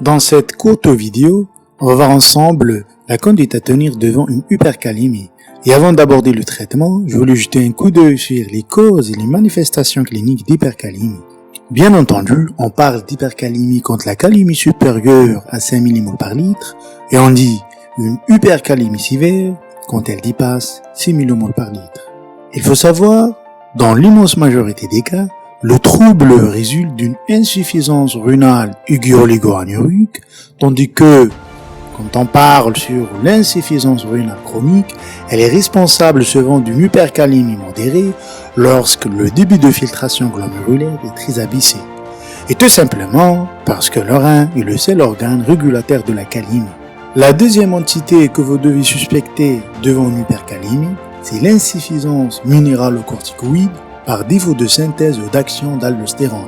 Dans cette courte vidéo, on va voir ensemble la conduite à tenir devant une hypercalémie. Et avant d'aborder le traitement, je voulais jeter un coup d'œil sur les causes et les manifestations cliniques d'hypercalémie. Bien entendu, on parle d'hypercalémie quand la calémie supérieure à 5 mmol par litre, et on dit une hypercalémie sévère quand elle dépasse 6 mmol par litre. Il faut savoir, dans l'immense majorité des cas, le trouble résulte d'une insuffisance rénale aiguë-oligo-anurique, tandis que, quand on parle sur l'insuffisance rénale chronique, elle est responsable souvent d'une hypercalémie modérée lorsque le débit de filtration glomérulaire est très abaissé. Et tout simplement parce que le rein est le seul organe régulateur de la calémie. La deuxième entité que vous devez suspecter devant une hypercalémie, c'est l'insuffisance minéralo-corticoïde par défaut de synthèse ou d'action d'aldostérone.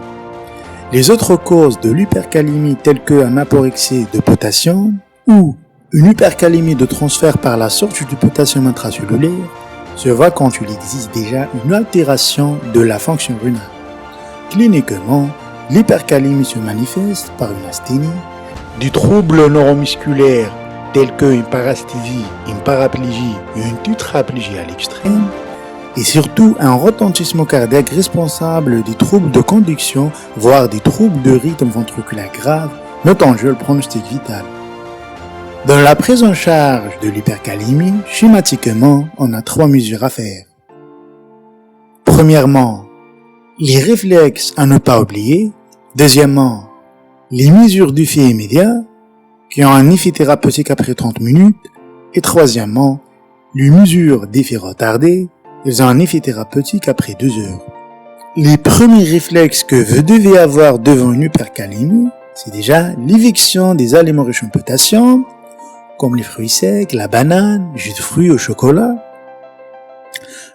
Les autres causes de l'hypercalémie telles qu'un apport excès de potassium ou une hypercalémie de transfert par la sortie du potassium intracellulaire se voit quand il existe déjà une altération de la fonction rénale. Cliniquement, l'hypercalémie se manifeste par une asthénie, des troubles neuromusculaires tels qu'une parasthésie, une paraplégie et une tétraplégie à l'extrême, et surtout un retentissement cardiaque responsable des troubles de conduction, voire des troubles de rythme ventriculaire grave, notant le pronostic vital. Dans la prise en charge de l'hypercalémie, schématiquement, on a 3 mesures à faire. Premièrement, les réflexes à ne pas oublier. Deuxièmement, les mesures d'effet immédiat qui ont un effet thérapeutique après 30 minutes. Et troisièmement, les mesures d'effet retardé. Ils ont un effet thérapeutique après 2 heures. Les premiers réflexes que vous devez avoir devant une hypercalémie, c'est déjà l'éviction des aliments riches en potassium, comme les fruits secs, la banane, jus de fruits au chocolat.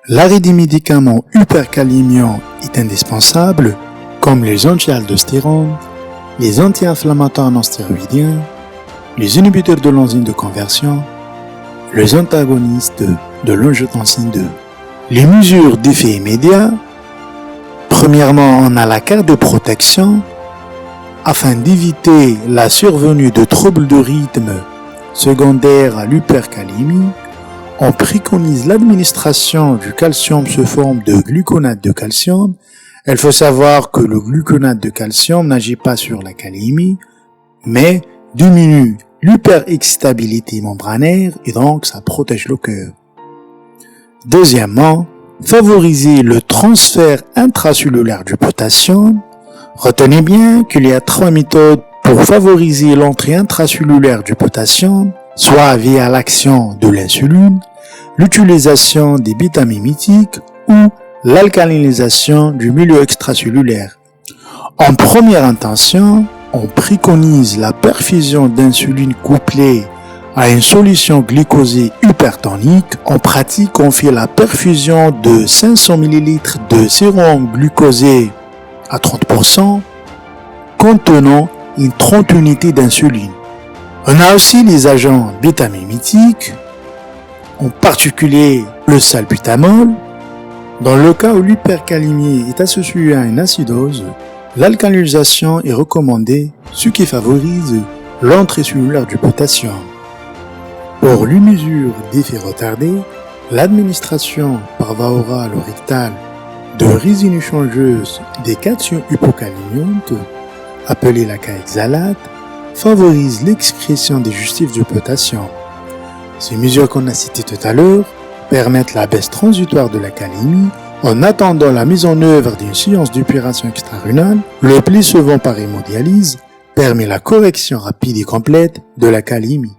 L'arrêt des médicaments hypercalémiants est indispensable, comme les anti-aldostérones, les anti-inflammatoires non stéroïdiens, les inhibiteurs de l'enzyme de conversion, les antagonistes de l'angiotensine 2. Les mesures d'effet immédiat. Premièrement, on a la cardioprotection. Afin d'éviter la survenue de troubles de rythme secondaires à l'hypercalémie, on préconise l'administration du calcium sous forme de gluconate de calcium. Il faut savoir que le gluconate de calcium n'agit pas sur la calémie, mais diminue l'hyperexcitabilité membranaire et donc ça protège le cœur. Deuxièmement, favoriser le transfert intracellulaire du potassium. Retenez bien qu'il y a 3 méthodes pour favoriser l'entrée intracellulaire du potassium, soit via l'action de l'insuline, l'utilisation des bêta-mimétiques ou l'alcalinisation du milieu extracellulaire. En première intention, on préconise la perfusion d'insuline couplée à une solution glycosée hypertonique. En pratique, on fait la perfusion de 500 ml de sérum glucosé à 30%, contenant une 30 unités d'insuline. On a aussi les agents bêta-mimétiques, en particulier le salbutamol. Dans le cas où l'hypercalémie est associée à une acidose, l'alcalinisation est recommandée, ce qui favorise l'entrée cellulaire du potassium. Pour les mesures d'effet retardé, l'administration par voie orale ou rectale de résine échangeuse des cations hypocalémiantes, appelée la caoxalate, favorise l'excrétion des justifs du potassium. Ces mesures qu'on a citées tout à l'heure permettent la baisse transitoire de la calémie en attendant la mise en œuvre d'une séance d'épuration extra-rénale. Le plus souvent par hémodialyse permet la correction rapide et complète de la calémie.